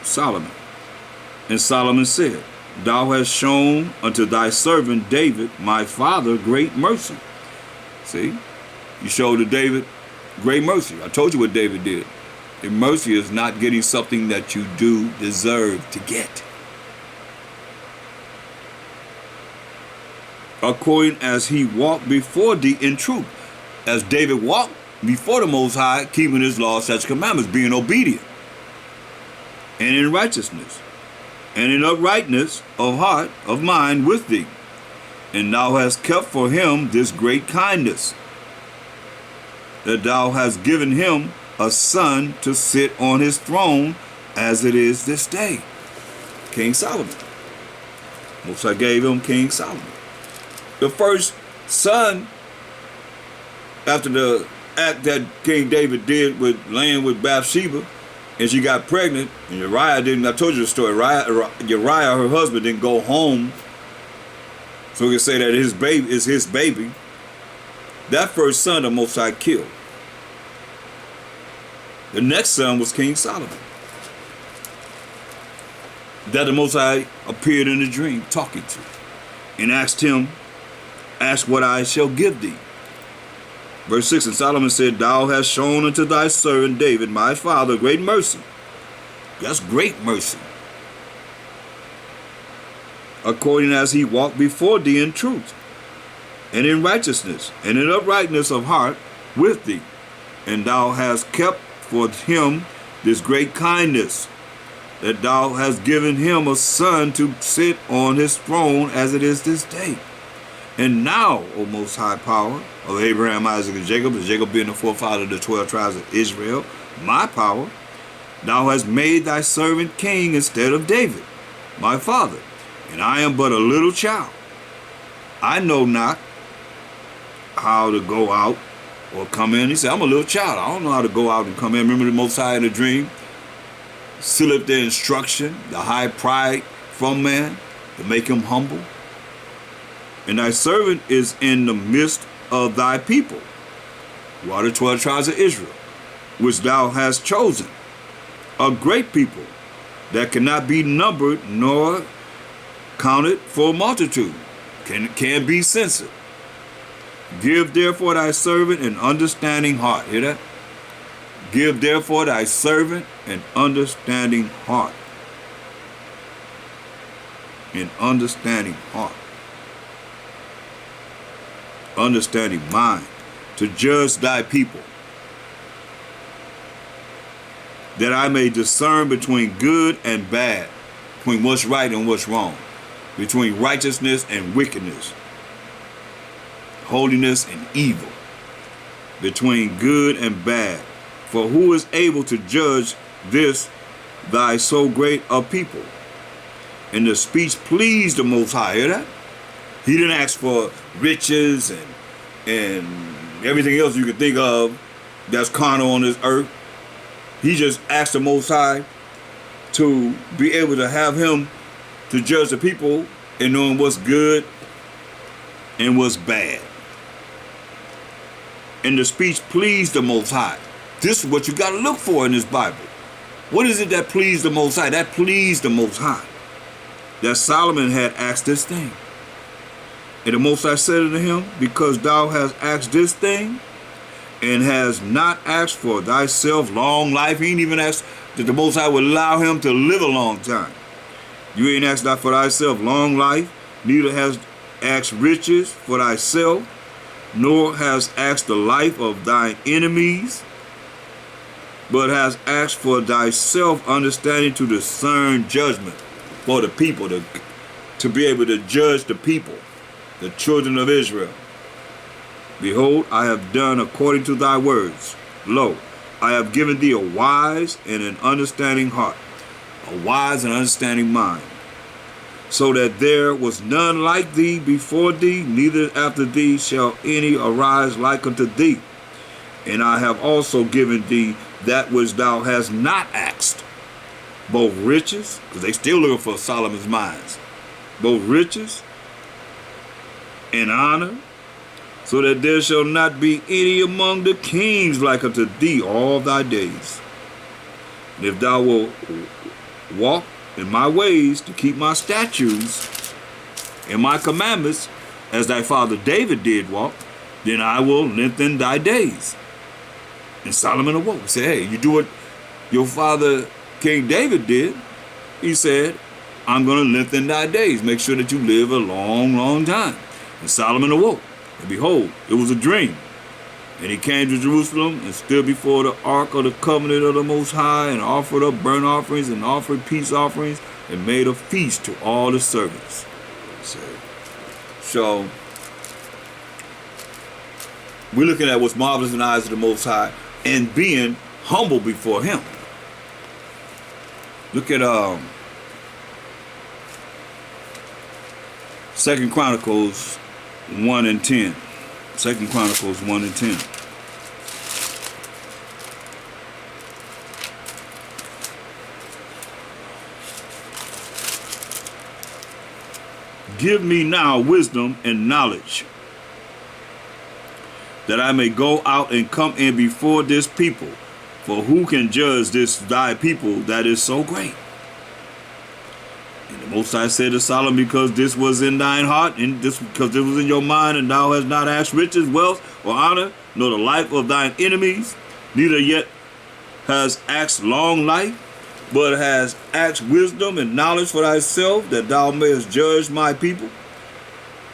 Solomon. And Solomon said, Thou hast shown unto thy servant David, my father, great mercy. See, you showed to David great mercy. I told you what David did. And mercy is not getting something that you do deserve to get. According as he walked before thee in truth. As David walked before the Most High, keeping his laws, statutes, commandments, being obedient. And in righteousness. And in uprightness of heart, of mind with thee. And thou hast kept for him this great kindness, that thou hast given him a son to sit on his throne, as it is this day. King Solomon. Most High gave him King Solomon. The first son, after the act that King David did with laying with Bathsheba, and she got pregnant, and Uriah didn't, I told you the story, Uriah, her husband, didn't go home, so we can say that his baby is his baby. That first son the Most High killed. The next son was King Solomon, that the Most High appeared in a dream talking to, and asked him, ask what I shall give thee. Verse 6, and Solomon said, Thou hast shown unto thy servant David, my father, great mercy. That's great mercy. According as he walked before thee in truth, and in righteousness, and in uprightness of heart with thee. And thou hast kept for him this great kindness, that thou hast given him a son to sit on his throne, as it is this day. And now, O Most High Power of Abraham, Isaac, and Jacob being the forefather of the 12 tribes of Israel, my power, thou hast made thy servant king instead of David, my father, and I am but a little child. I know not how to go out or come in. He said, I'm a little child. I don't know how to go out and come in. Remember the Most High in the dream? Seal up the instruction, the high pride from man, to make him humble. And thy servant is in the midst of thy people, who are the 12 tribes of Israel, which thou hast chosen, a great people that cannot be numbered nor counted for multitude, can be censored. Give therefore thy servant an understanding heart. Hear that? Give therefore thy servant an understanding heart. An understanding heart. Understanding mind, to judge thy people, that I may discern between good and bad, between what's right and what's wrong, between righteousness and wickedness, holiness and evil, between good and bad. For who is able to judge this thy so great a people? And the speech pleased the Most High. Hear that? He didn't ask for riches and everything else you could think of that's carnal on this earth. He just asked the Most High to be able to have him to judge the people and knowing what's good and what's bad. And the speech pleased the Most High. This is what you got to look for in this Bible. What is it that pleased the Most High? That pleased the Most High, that Solomon had asked this thing. And the Most High said unto him, because thou hast asked this thing, and has not asked for thyself long life. He ain't even asked that the Most High would allow him to live a long time. You ain't asked not for thyself long life, neither hast asked riches for thyself, nor hast asked the life of thine enemies, but hast asked for thyself understanding to discern judgment for the people, to be able to judge the people, the children of Israel. Behold, I have done according to thy words. Lo, I have given thee a wise and an understanding heart, a wise and understanding mind, so that there was none like thee before thee, neither after thee shall any arise like unto thee. And I have also given thee that which thou hast not asked, both riches, because they still looking for Solomon's mines, both riches and honor, so that there shall not be any among the kings like unto thee all thy days. And if thou wilt walk in my ways, to keep my statutes and my commandments, as thy father David did walk, then I will lengthen thy days. And Solomon awoke. He said, hey, you do what your father King David did. He said, I'm going to lengthen thy days. Make sure that you live a long, long time. And Solomon awoke. And behold, it was a dream. And he came to Jerusalem and stood before the ark of the covenant of the Most High, and offered up burnt offerings and offered peace offerings, and made a feast to all the servants. So we're looking at what's marvelous in the eyes of the Most High and being humble before him. Look at 2 Chronicles 1 and 10. 2 Chronicles 1 and 10. Give me now wisdom and knowledge, that I may go out and come in before this people. For who can judge this thy people that is so great? And the Most High said to Solomon, because this was in thine heart, and this because this was in your mind, and thou hast not asked riches, wealth, or honor, nor the life of thine enemies, neither yet hast asked long life, but hast asked wisdom and knowledge for thyself, that thou mayest judge my people,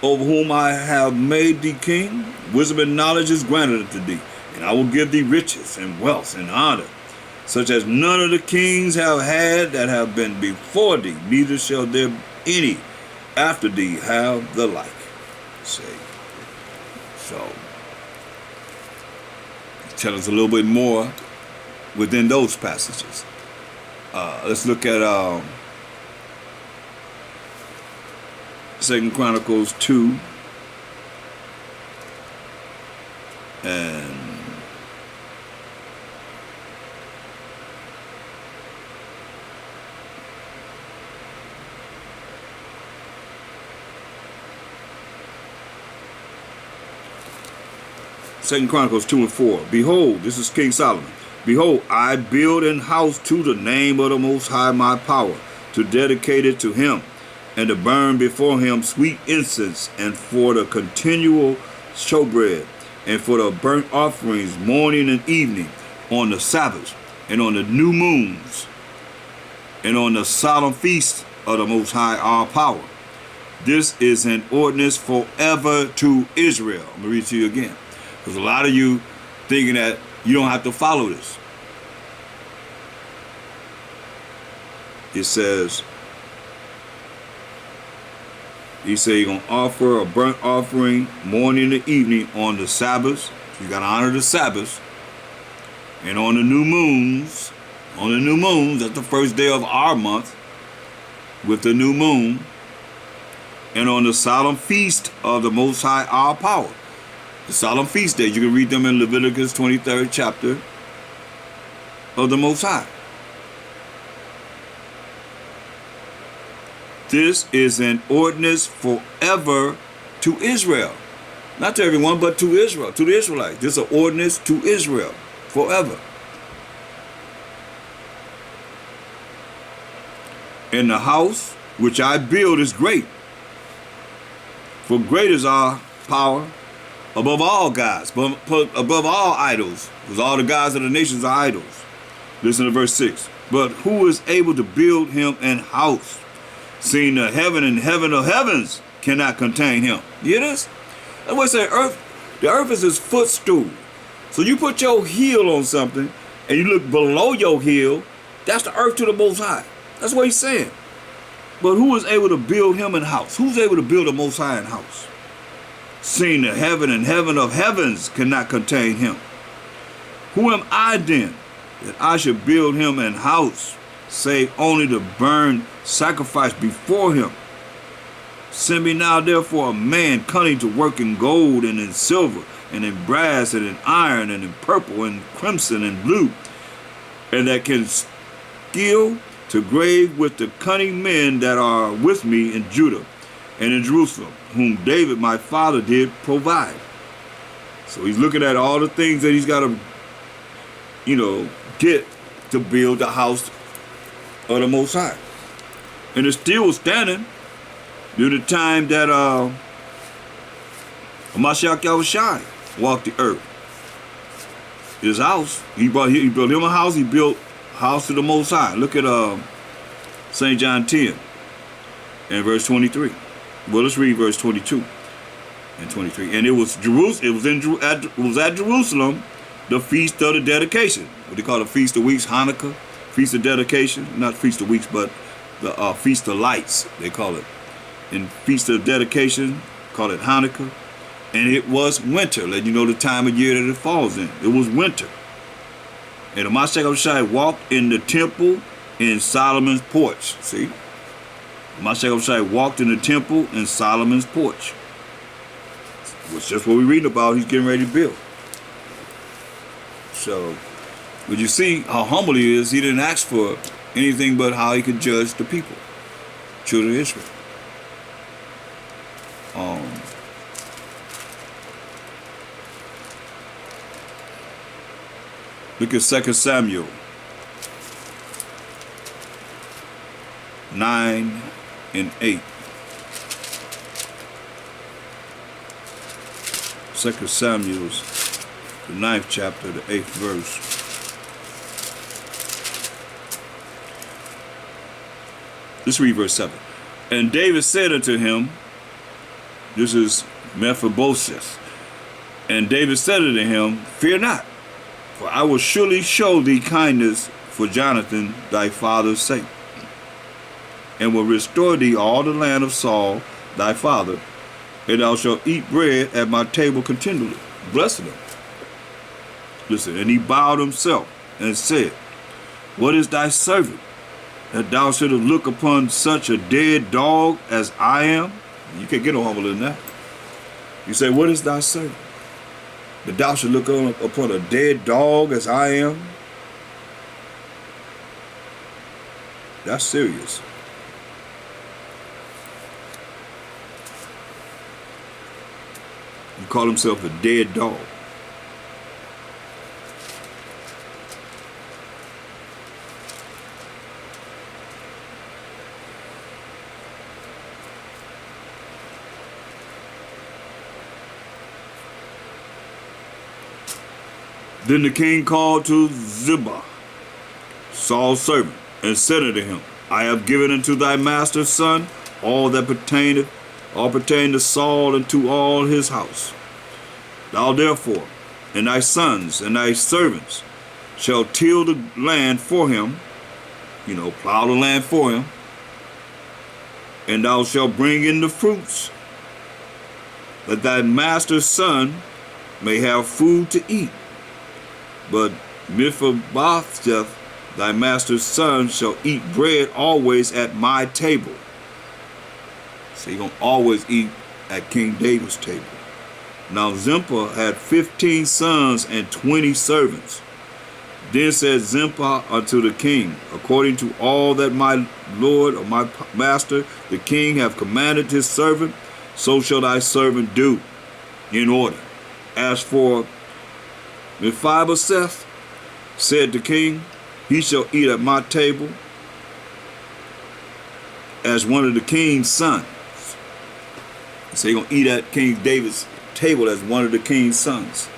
over whom I have made thee king. Wisdom and knowledge is granted unto thee, and I will give thee riches and wealth and honor, such as none of the kings have had that have been before thee, neither shall there any after thee have the like. Say, so tell us a little bit more within those passages. Let's look at 2 Chronicles 2 and 2 Chronicles 2 and 4. Behold, this is King Solomon. Behold, I build an house to the name of the Most High my power, to dedicate it to him, and to burn before him sweet incense, and for the continual showbread, and for the burnt offerings morning and evening, on the Sabbath, and on the new moons, and on the solemn feast of the Most High our power. This is an ordinance forever to Israel. I'm going to read it to you again, because a lot of you thinking that you don't have to follow this. It says, he said you're going to offer a burnt offering morning and evening on the Sabbath. You got to honor the Sabbath. And on the new moons, that's the first day of our month, with the new moon. And on the solemn feast of the Most High our power. The solemn feast days, you can read them in Leviticus 23rd chapter of the Most High. This is an ordinance forever to Israel. Not to everyone, but to Israel, to the Israelites. This is an ordinance to Israel forever. And the house which I build is great. For great is our power above all gods, above all idols, because all the gods of the nations are idols. Listen to verse 6. But who is able to build him an house, seeing the heaven and heaven of heavens cannot contain him? You hear this? That's what I say, the earth is his footstool. So you put your heel on something and you look below your heel, that's the earth to the Most High. That's what he's saying. But who is able to build him an house? Who's able to build the Most High an house? Seeing the heaven and heaven of heavens cannot contain him. Who am I then, that I should build him an house, save only to burn sacrifice before him? Send me now therefore a man cunning to work in gold and in silver, and in brass and in iron, and in purple and crimson and blue, and that can skill to grave with the cunning men that are with me in Judah and in Jerusalem, whom David my father did provide. So he's looking at all the things that he's got to, get to build the house of the Most High. And it still was standing during the time that H.O.I walked the earth. His house, he built him a house, he built a house to the Most High. Look at St. John 10 and verse 23. Well, let's read verse 22 and 23. And it was at Jerusalem, the feast of the dedication. What they call the Feast of Weeks, Hanukkah, Feast of Dedication. Not Feast of Weeks, but the Feast of Lights, they call it. And Feast of Dedication, call it Hanukkah. And it was winter, let you know the time of year that it falls in. It was winter. And the H.O.I walked in the temple in Solomon's porch. See? H.O.I walked in the temple in Solomon's porch. Which just what we're reading about, he's getting ready to build. So, but you see how humble he is. He didn't ask for anything but how he could judge the people, children of Israel. Look at 2 Samuel 9 and 8. 2 Samuel's the 9th chapter, the 8th verse. Let's read verse 7. And David said unto him, this is Mephibosheth, and David said unto him, fear not, for I will surely show thee kindness for Jonathan thy father's sake, and will restore thee all the land of Saul thy father, and thou shalt eat bread at my table continually. Blessed him. Listen, and he bowed himself and said, what is thy servant, that thou shouldst look upon such a dead dog as I am? You can't get no humbler than that. You say, what is thy servant, that thou should look upon a dead dog as I am? That's serious. He called himself a dead dog. Then the king called to Ziba, Saul's servant, and said unto him, I have given unto thy master's son all that pertaineth, all pertain to Saul and to all his house. Thou therefore and thy sons and thy servants shall till the land for him, plow the land for him, and thou shalt bring in the fruits, that thy master's son may have food to eat. But Mephibosheth, thy master's son, shall eat bread always at my table. So you're going to always eat at King David's table. Now Zimpah had 15 sons and 20 servants. Then said Zimpah unto the king, according to all that my lord or my master, the king, have commanded his servant, so shall thy servant do in order. As for Mephibosheth, said the king, he shall eat at my table as one of the king's sons. So he's going to eat at King David's table as one of the king's sons.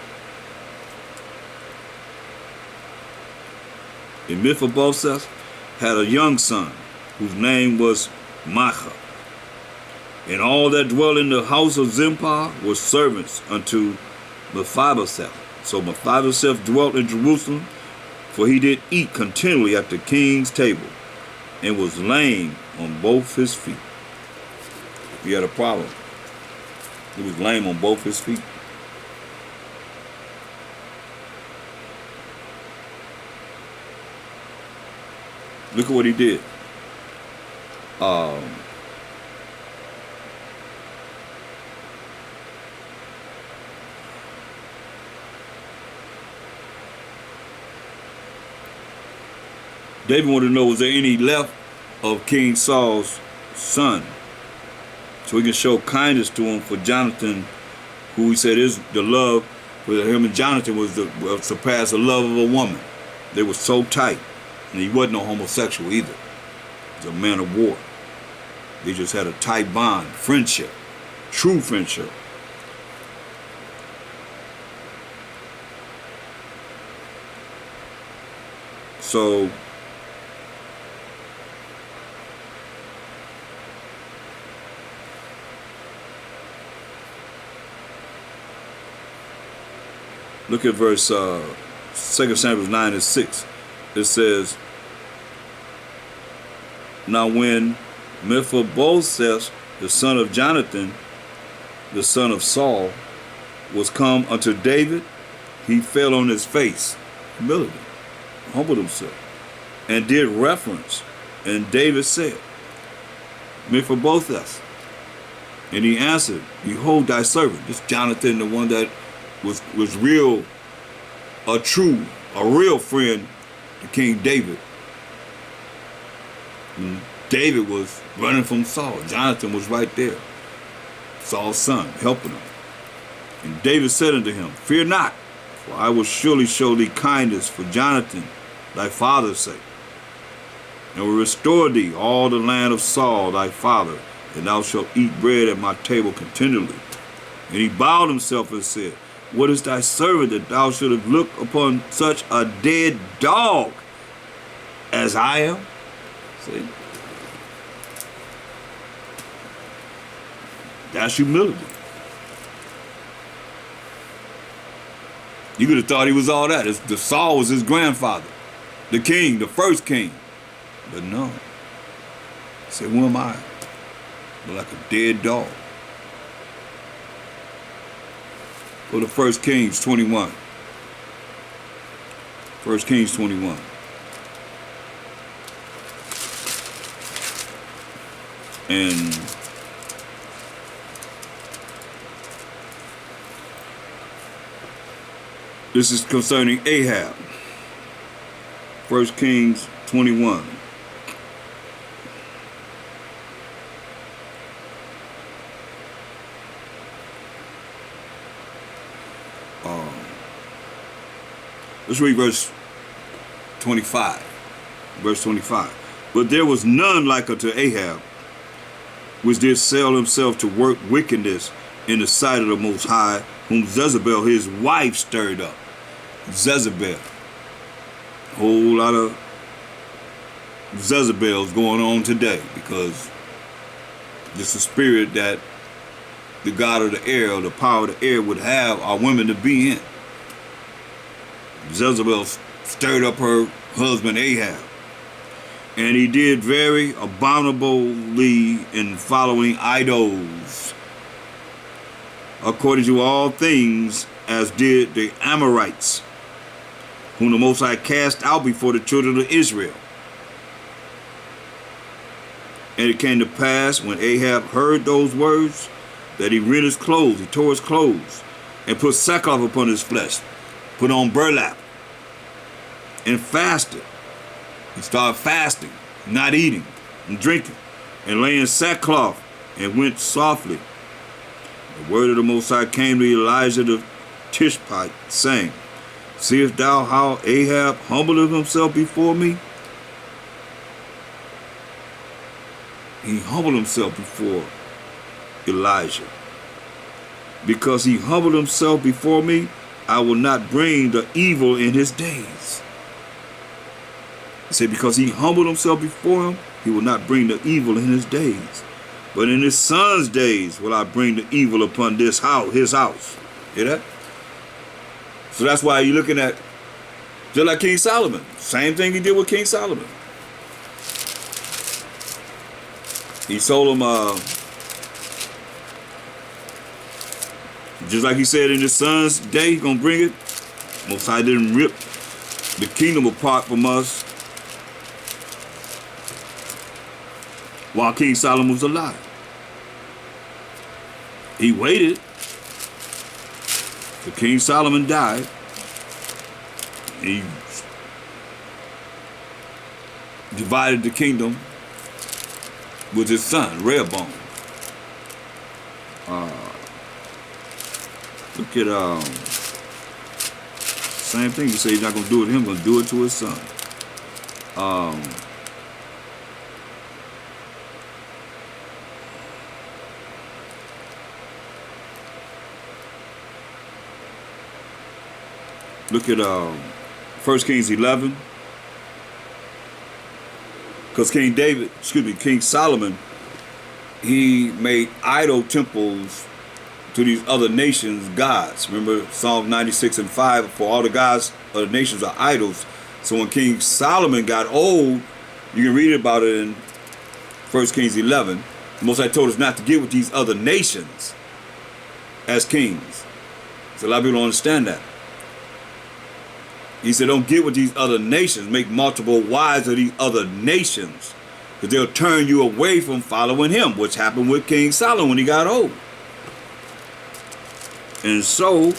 And Mephibosheth had a young son whose name was Micah. And all that dwell in the house of Zimpah were servants unto Mephibosheth. So Mephibosheth dwelt in Jerusalem, for he did eat continually at the king's table, and was lame on both his feet. He had a problem. He was lame on both his feet. Look at what he did. David wanted to know, was there any left of King Saul's son, so he can show kindness to him for Jonathan, who he said is the love for him and Jonathan was surpassed the love of a woman. They were so tight, and he wasn't no homosexual either. He's a man of war. They just had a tight bond, friendship, true friendship. So look at verse 2 Samuel 9 and 6. It says, now when Mephibosheth, the son of Jonathan, the son of Saul, was come unto David, he fell on his face, humility, humbled himself, and did reverence. And David said, Mephibosheth. And he answered, behold thy servant. This Jonathan, the one that was real, a real friend to King David. And David was running from Saul. Jonathan was right there, Saul's son, helping him. And David said unto him, fear not, for I will surely show thee kindness for Jonathan, thy father's sake, and will restore thee all the land of Saul, thy father, and thou shalt eat bread at my table continually. And he bowed himself and said, what is thy servant that thou shouldst look upon such a dead dog as I am? See? That's humility. You could have thought he was all that. The Saul was his grandfather, the king, the first king. But no. He said, who am I? But like a dead dog. Go to 1 Kings 21. 1 Kings 21. And this is concerning Ahab. 1 Kings 21. Let's read verse 25. Verse 25. But there was none like unto Ahab, which did sell himself to work wickedness in the sight of the Most High, whom Jezebel his wife stirred up. Jezebel. A whole lot of Jezebels going on today, because it's a spirit that the God of the air, or the power of the air, would have our women to be in. Jezebel stirred up her husband Ahab, and he did very abominably in following idols, according to all things as did the Amorites, whom the Most High cast out before the children of Israel. And it came to pass, when Ahab heard those words, that he rent his clothes, he tore his clothes, and put sackcloth upon his flesh, put on burlap, and fasted. He started fasting, not eating and drinking, and laying sackcloth, and went softly. The word of the Most High came to Elijah the Tishbite, saying, seest thou how Ahab humbled himself before me? He humbled himself before Elijah. Because he humbled himself before me, I will not bring the evil in his days. He said, because he humbled himself before him, he will not bring the evil in his days. But in his son's days will I bring the evil upon this house, his house. Hear that? So that's why you're looking at, just like King Solomon. Same thing he did with King Solomon. He sold him, just like he said in his son's day, he's going to bring it. Most High didn't rip the kingdom apart from us while King Solomon was alive. He waited till King Solomon died. He divided the kingdom with his son, Rehoboam. Look at same thing. He said he's not going to do it to him, going to do it to his son. Look at 1 Kings 11. Because King Solomon, he made idol temples to these other nations' gods. Remember Psalm 96:5, for all the gods of the nations are idols. So when King Solomon got old, you can read about it in 1 Kings 11. The Most High told us not to get with these other nations as kings. So a lot of people don't understand that. He said, don't get with these other nations. Make multiple wives of these other nations, because they'll turn you away from following him, which happened with King Solomon when he got old. And so,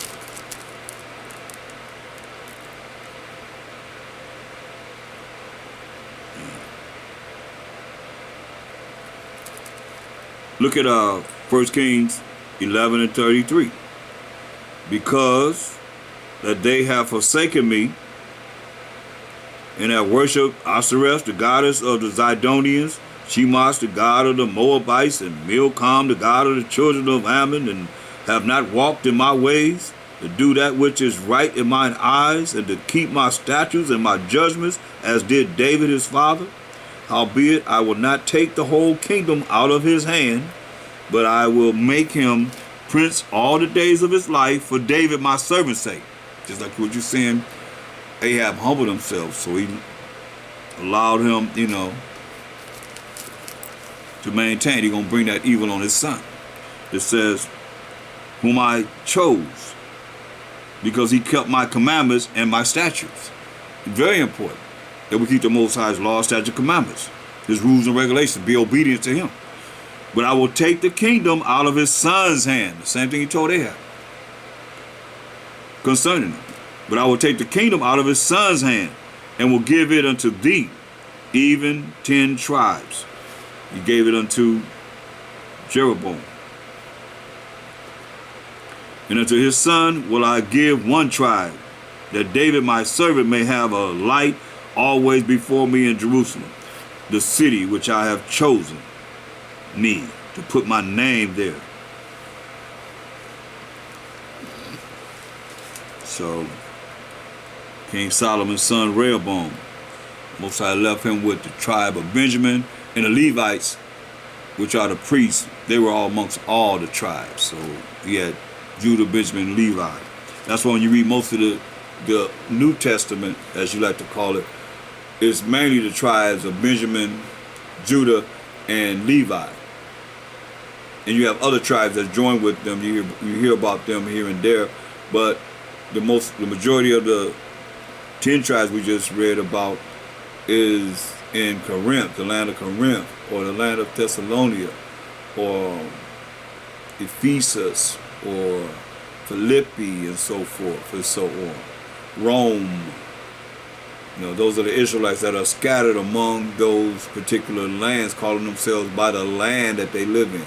look at 1 Kings 11:33. Because that they have forsaken me, and have worshipped Ashereth, the goddess of the Zidonians, Chemosh, the god of the Moabites, and Milcom, the god of the children of Ammon, and have not walked in my ways, to do that which is right in mine eyes, and to keep my statutes and my judgments, as did David his father. Howbeit I will not take the whole kingdom out of his hand, but I will make him prince all the days of his life for David my servant's sake. Just like what you're saying, Ahab humbled himself, so he allowed him, to maintain. He's going to bring that evil on his son. It says, whom I chose, because he kept my commandments and my statutes. Very important that we keep the Most High's law, statute, commandments, his rules and regulations, be obedient to him. But I will take the kingdom out of his son's hand. The same thing he told Ahab concerning him. But I will take the kingdom out of his son's hand, and will give it unto thee, even 10 tribes. He gave it unto Jeroboam. And unto his son will I give 1 tribe, that David my servant may have a light always before me in Jerusalem, the city which I have chosen me to put my name there. So King Solomon's son Rehoboam, Most High left him with the tribe of Benjamin, and the Levites, which are the priests. They were all amongst all the tribes. So he had Judah, Benjamin, and Levi. That's why when you read most of the New Testament, as you like to call it, it's mainly the tribes of Benjamin, Judah, and Levi. And you have other tribes that join with them. You hear about them here and there, but the majority of the 10 tribes we just read about is in Corinth, the land of Corinth, or the land of Thessalonica, or Ephesus, or Philippi, and so forth, and so on. Rome. Those are the Israelites that are scattered among those particular lands, calling themselves by the land that they live in.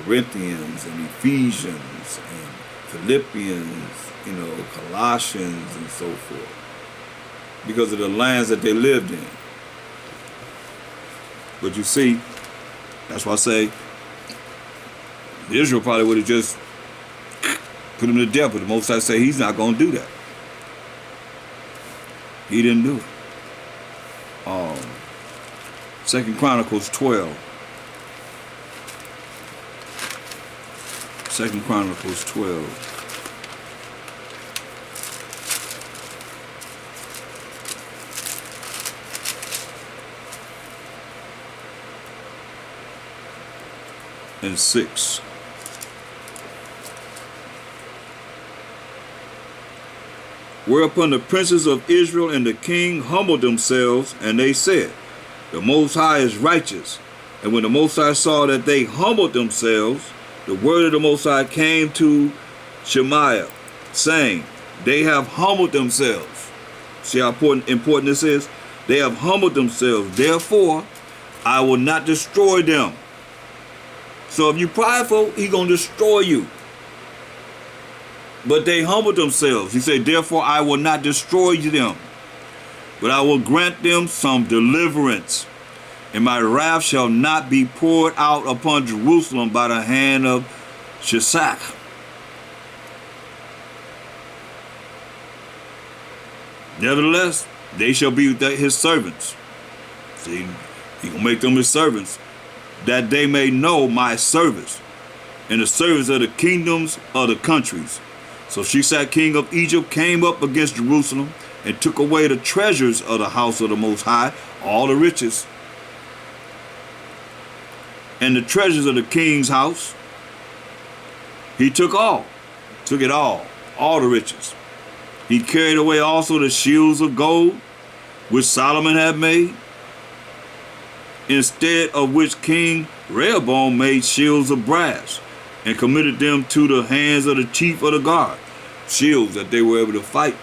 Corinthians and Ephesians and Philippians, Colossians and so forth, because of the lands that they lived in. But you see, that's why I say Israel probably would have just put him to death, but the Most High say he's not going to do that. He didn't do it. 2 Chronicles 12. 2 Chronicles 12. and 6. Whereupon the princes of Israel and the king humbled themselves, and they said, the Most High is righteous. And when the Most High saw that they humbled themselves, the word of the Most High came to Shemaiah, saying, they have humbled themselves. See how important this is? They have humbled themselves. Therefore, I will not destroy them. So if you're prideful, he's going to destroy you. But they humbled themselves. He said, therefore, I will not destroy them, but I will grant them some deliverance. And my wrath shall not be poured out upon Jerusalem by the hand of Shishak. Nevertheless, they shall be his servants. See, he gonna make them his servants, that they may know my service, and the service of the kingdoms of the countries. So Shishak, king of Egypt, came up against Jerusalem and took away the treasures of the house of the Most High, all the riches, and the treasures of the king's house. He took it all the riches. He carried away also the shields of gold, which Solomon had made, instead of which King Rehoboam made shields of brass, and committed them to the hands of the chief of the guard, shields that they were able to fight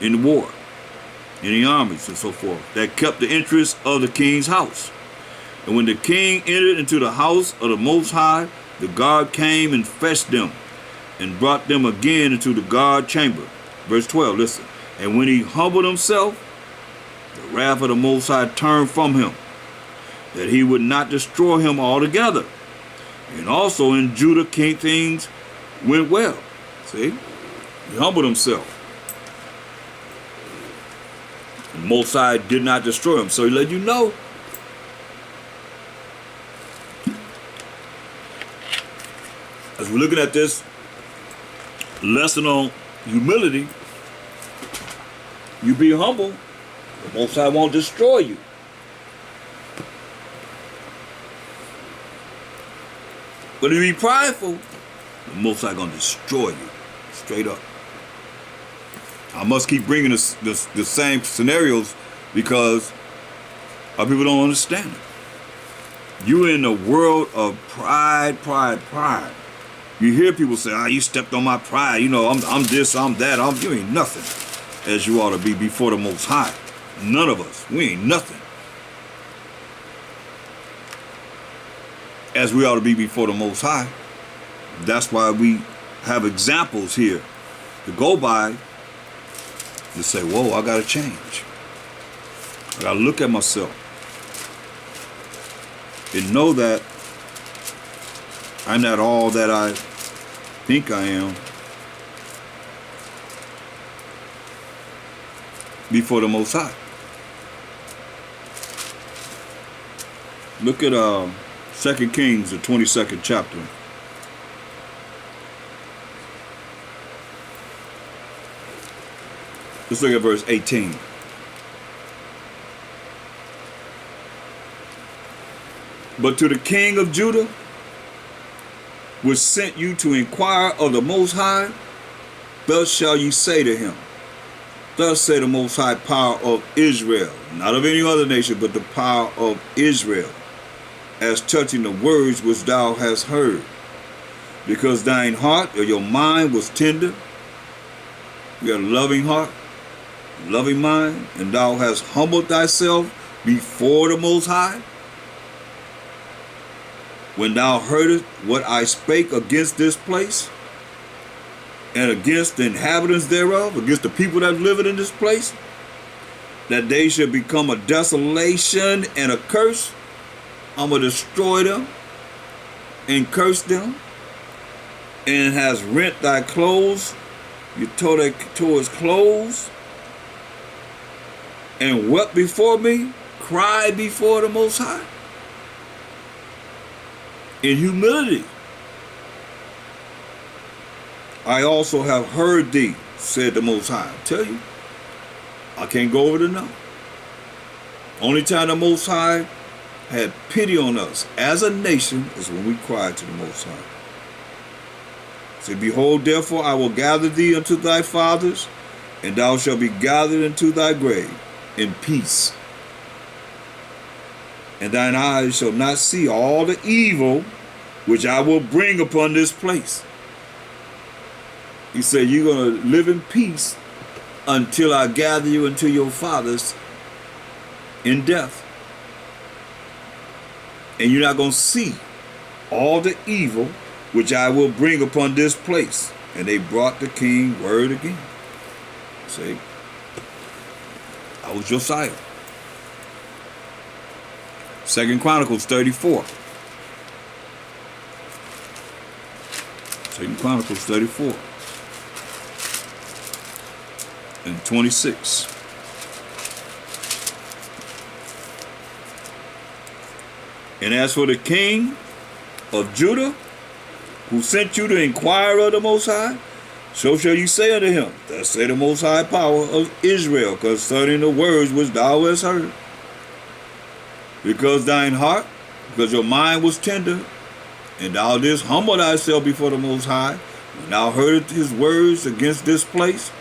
in the war, in the armies and so forth, that kept the interest of the king's house. And when the king entered into the house of the Most High, the guard came and fetched them, and brought them again into the guard chamber. Verse 12, listen. And when he humbled himself, the wrath of the Most High turned from him, that he would not destroy him altogether. And also in Judah things went well. See? He humbled himself. And Most High did not destroy him. So he let you know. As we're looking at this lesson on humility, you be humble, the Most High won't destroy you. But if you be prideful, the Most High gonna destroy you, straight up. I must keep bringing the same scenarios because our people don't understand it. You're in a world of pride. You hear people say, you stepped on my pride. You know, I'm this, I'm that. You ain't nothing as you ought to be before the Most High. None of us. We ain't nothing as we ought to be before the Most High. That's why we have examples here to go by to say, whoa, I got to change. I got to look at myself and know that I'm not all that I think I am before the Most High. Look at 2 Kings, the 22nd chapter. Let's look at verse 18. But to the king of Judah, which sent you to inquire of the Most High, thus shall you say to him, thus say the Most High power of Israel, not of any other nation, but the power of Israel, as touching the words which thou hast heard. Because thine heart or your mind was tender, you had a loving heart, loving mind, and thou hast humbled thyself before the Most High, when thou heardest what I spake against this place, and against the inhabitants thereof, against the people that live in this place, that they should become a desolation and a curse, I'm going to destroy them and curse them, and has rent thy clothes, you tore his clothes, and wept before me, cried before the Most High. In humility, I also have heard thee, said the Most High. I tell you, I can't go over it enough. Only time the Most High had pity on us as a nation is when we cried to the Most High. Say, behold, therefore I will gather thee unto thy fathers, and thou shalt be gathered into thy grave in peace. And thine eyes shall not see all the evil which I will bring upon this place. He said, you're going to live in peace until I gather you into your fathers in death. And you're not going to see all the evil which I will bring upon this place. And they brought the king word again. See, I was Josiah. 2 Chronicles 34. 2 Chronicles 34. and 26. And as for the king of Judah, who sent you to inquire of the Most High, so shall you say unto him, thus say the Most High power of Israel concerning the words which thou hast heard. Because your mind was tender, and thou didst humble thyself before the Most High, when thou heardest his words against this place,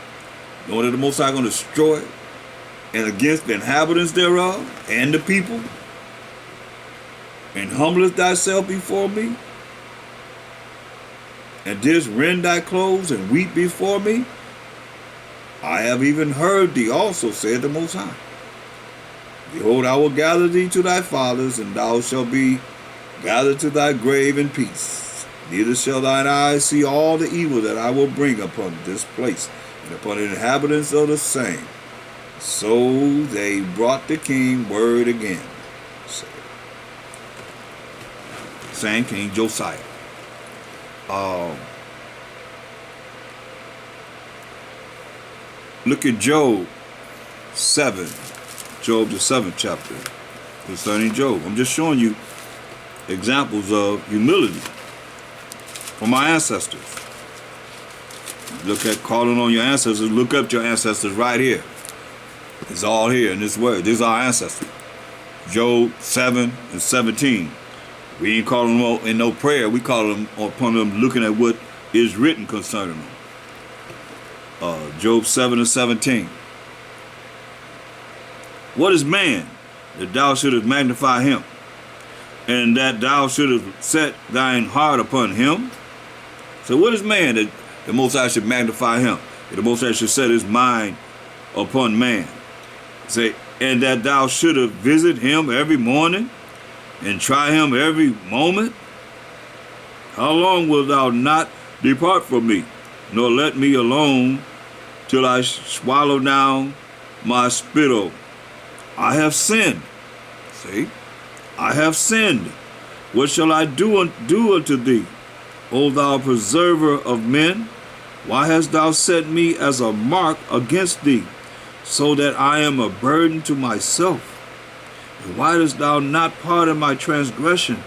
knowing that the Most High is going to destroy it, and against the inhabitants thereof, and the people, and humblest thyself before me, and didst rend thy clothes and weep before me, I have even heard thee also, said the Most High. Behold, I will gather thee to thy fathers, and thou shalt be gathered to thy grave in peace. Neither shall thine eyes see all the evil that I will bring upon this place, and upon the inhabitants of the same. So they brought the king word again, saying King Josiah. Look at Job 7, Job the 7th chapter, concerning Job. I'm just showing you examples of humility from my ancestors. Look at calling on your ancestors. Look up your ancestors right here. It's all here in this word. These are our ancestors. Job 7 and 17. We ain't calling them in no prayer. We call them upon them looking at what is written concerning them. Job 7 and 17. What is man that thou shouldest magnify him, and that thou shouldest set thine heart upon him? So what is man that the Most High should magnify him? That the Most High should set his mind upon man. Say, and that thou shouldest visit him every morning, and try him every moment? How long wilt thou not depart from me, nor let me alone till I swallow down my spittle? I have sinned. See? I have sinned. What shall I do unto thee, O thou preserver of men? Why hast thou set me as a mark against thee, so that I am a burden to myself? And why dost thou not pardon my transgression,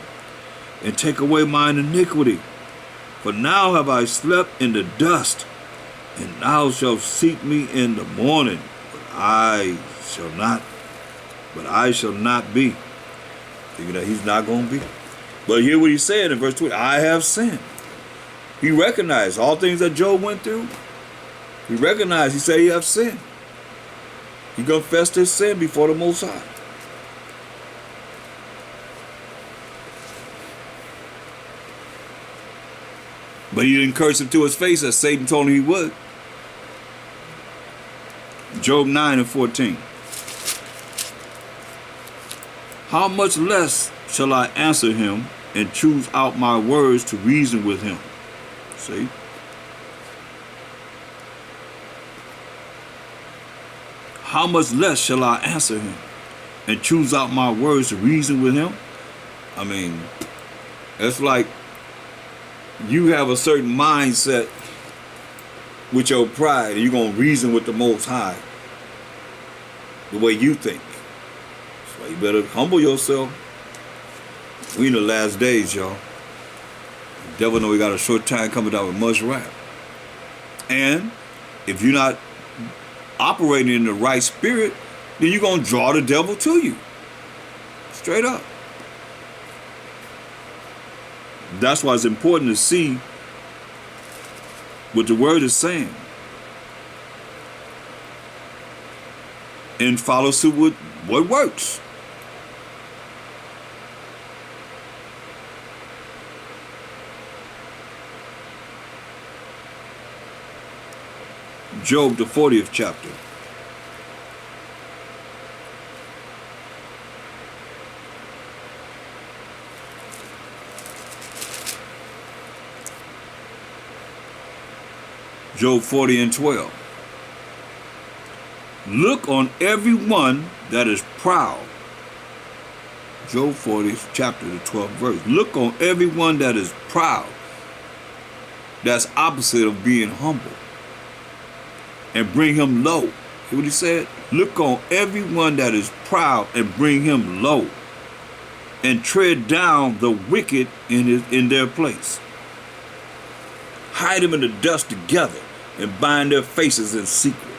and take away mine iniquity? For now have I slept in the dust, and thou shalt seek me in the morning, but I shall not be. Thinking that he's not going to be. But hear what he said in verse 20. I have sinned. He recognized all things that Job went through. He recognized, he said he have sinned. He confessed his sin before the Most High. But he didn't curse him to his face as Satan told him he would. Job 9 and 14. How much less shall I answer him and choose out my words to reason with him? See? How much less shall I answer him and choose out my words to reason with him? I mean, it's like you have a certain mindset with your pride, and you're going to reason with the Most High the way you think. So you better humble yourself. We in the last days, y'all. The devil know we got a short time coming down with much wrath. And if you're not operating in the right spirit, then you're going to draw the devil to you. Straight up. That's why it's important to see what the word is saying and follow suit with what works. Job, the 40th chapter. Job 40 and 12. Look on every one that is proud. Job 40, chapter, the 12th verse. Look on every one that is proud. That's opposite of being humble. and bring him low. Hear what he said? Look on everyone that is proud and bring him low, and tread down the wicked in their place. Hide them in the dust together and bind their faces in secret.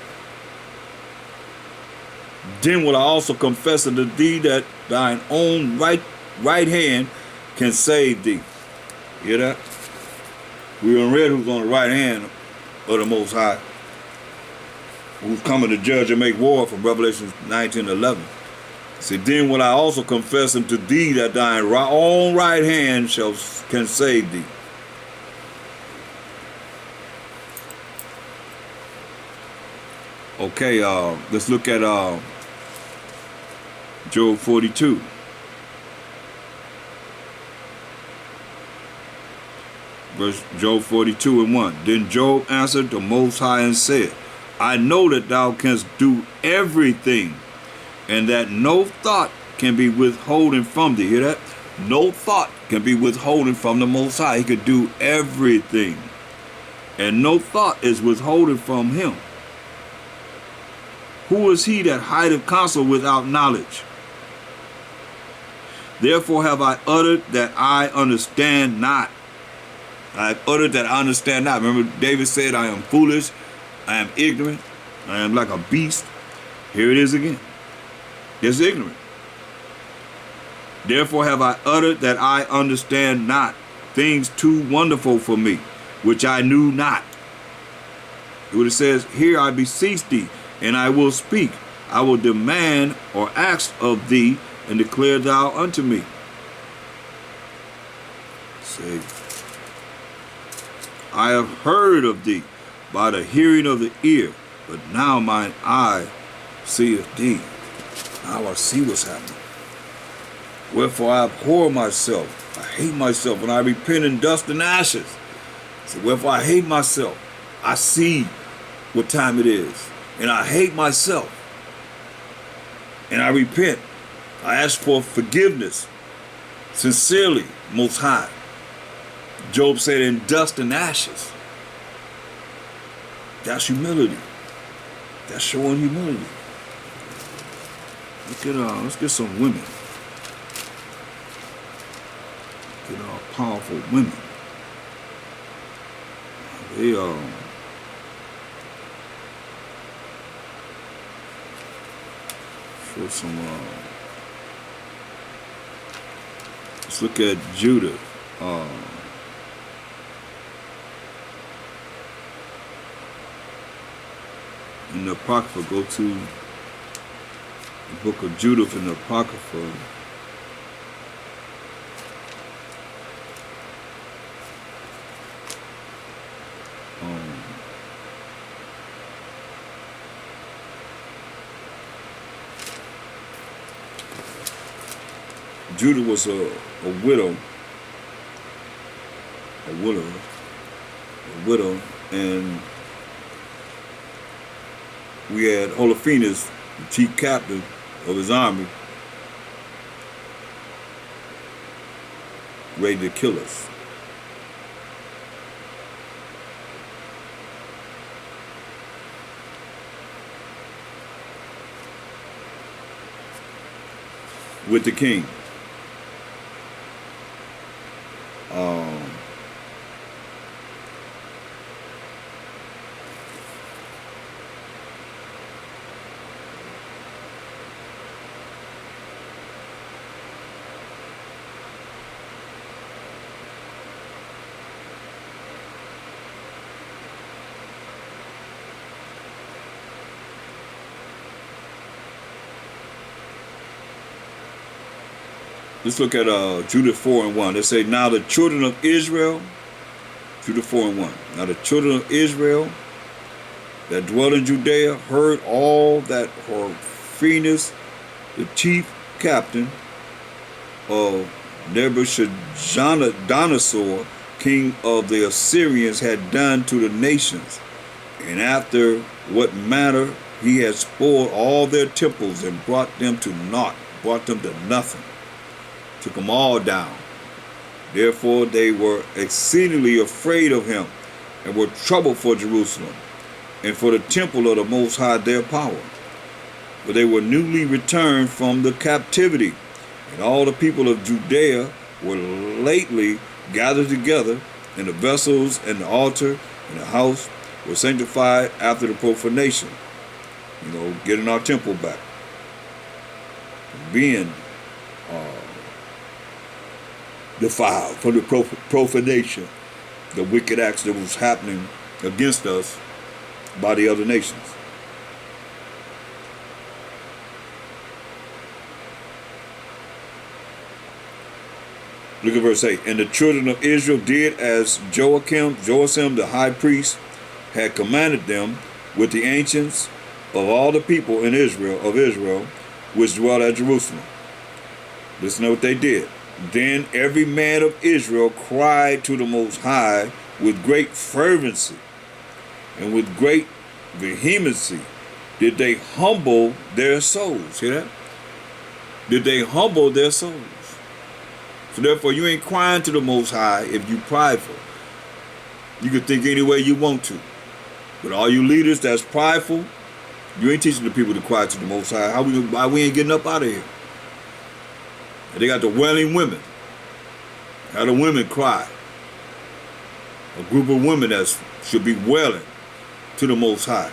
Then will I also confess unto thee that thine own right hand can save thee. Hear that? We done read who's on the right hand of the Most High, who's coming to judge and make war, from Revelation 19:11. See, then will I also confess unto thee that thine own right hand can save thee. Okay, let's look at Job 42. Verse Job 42:1. Then Job answered the Most High and said, I know that thou canst do everything, and that no thought can be withholden from thee. Hear that? No thought can be withholden from the Most High. He could do everything, and no thought is withholden from him. Who is he that hideth counsel without knowledge? Therefore have I uttered that I understand not. I have uttered that I understand not. Remember, David said, I am foolish, I am ignorant, I am like a beast. Here it is again. It's ignorant. Therefore have I uttered that I understand not things too wonderful for me, which I knew not. What it says, here I beseech thee, and I will speak. I will demand or ask of thee, and declare thou unto me. Say, I have heard of thee by the hearing of the ear, but now mine eye seeth thee. Now I see what's happening. Wherefore I abhor myself, I hate myself, and I repent in dust and ashes. So wherefore I hate myself, I see what time it is, and I hate myself, and I repent. I ask for forgiveness, sincerely, Most High. Job said, in dust and ashes. That's humility. That's showing humility. Let's get some women. Get powerful women. They show some. Let's look at Judah. In the Apocrypha, go to the book of Judith in the Apocrypha. Judah was a widow, and we had Holofernes, the chief captain of his army, ready to kill us. With the king. Let's look at Judah 4:1. They say, now the children of Israel, Judah 4:1. Now the children of Israel that dwell in Judea heard all that Holofernes, the chief captain of Nebuchadnezzar, king of the Assyrians, had done to the nations, and after what manner he had spoiled all their temples and brought them to naught, brought them to nothing. Took them all down. Therefore they were exceedingly afraid of him, and were troubled for Jerusalem. and for the temple of the Most High their power. For they were newly returned from the captivity, and all the people of Judea were lately gathered together, and the vessels and the altar and the house were sanctified after the profanation. Getting our temple back. Being defiled from the profanation, the wicked acts that was happening against us by the other nations. Look at verse 8. And the children of Israel did as Joachim the high priest had commanded them, with the ancients of all the people in Israel, which dwelt at Jerusalem. Listen to what they did. Then every man of Israel cried to the Most High with great fervency, and with great vehemency did they humble their souls. Hear that? Did they humble their souls? So therefore, you ain't crying to the Most High if you prideful. You can think any way you want to. But all you leaders that's prideful, you ain't teaching the people to cry to the Most High. Why we ain't getting up out of here? And they got the wailing women. How the women cry. A group of women that should be wailing to the Most High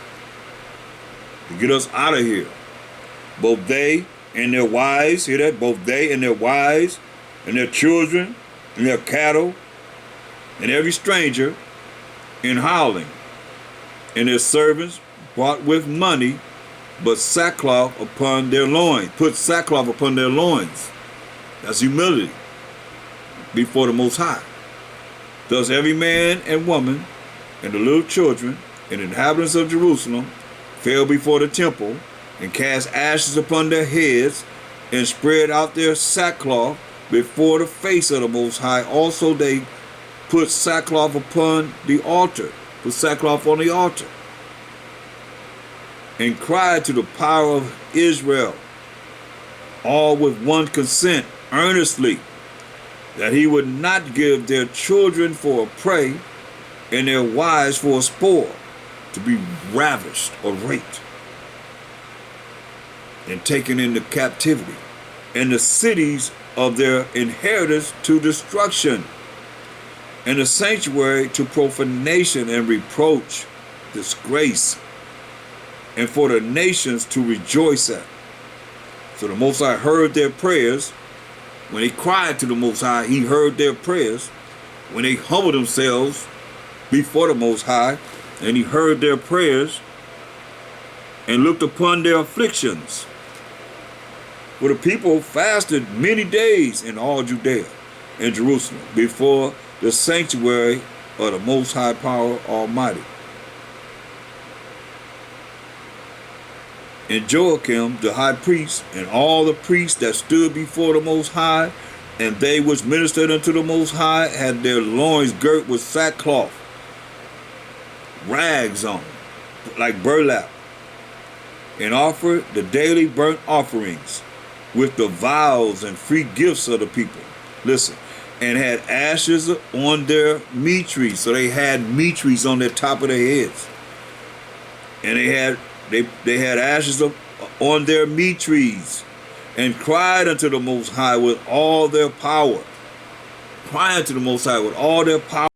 to get us out of here. Both they and their wives, hear that? Both they and their wives and their children and their cattle and every stranger in howling, and their servants brought with money, but sackcloth upon their loins. Put sackcloth upon their loins. That's humility before the Most High. Thus every man and woman and the little children and inhabitants of Jerusalem fell before the temple and cast ashes upon their heads and spread out their sackcloth before the face of the Most High. Also they put sackcloth upon the altar, put sackcloth on the altar, and cried to the power of Israel, all with one consent, earnestly, that he would not give their children for a prey and their wives for a spoil, to be ravished or raped and taken into captivity, and the cities of their inheritance to destruction, and the sanctuary to profanation and reproach, disgrace, and for the nations to rejoice at. So the Most High heard their prayers. When they cried to the Most High, he heard their prayers. When they humbled themselves before the Most High, and he heard their prayers and looked upon their afflictions. For the people fasted many days in all Judea and Jerusalem before the sanctuary of the Most High Power Almighty. And Joachim the high priest and all the priests that stood before the Most High, and they which ministered unto the Most High, had their loins girt with sackcloth, rags on, like burlap, and offered the daily burnt offerings with the vows and free gifts of the people. Listen, and had ashes on their mitres. So they had mitres on the top of their heads. And they had ashes on their mitres, and cried unto the Most High with all their power. Crying to the Most High with all their power.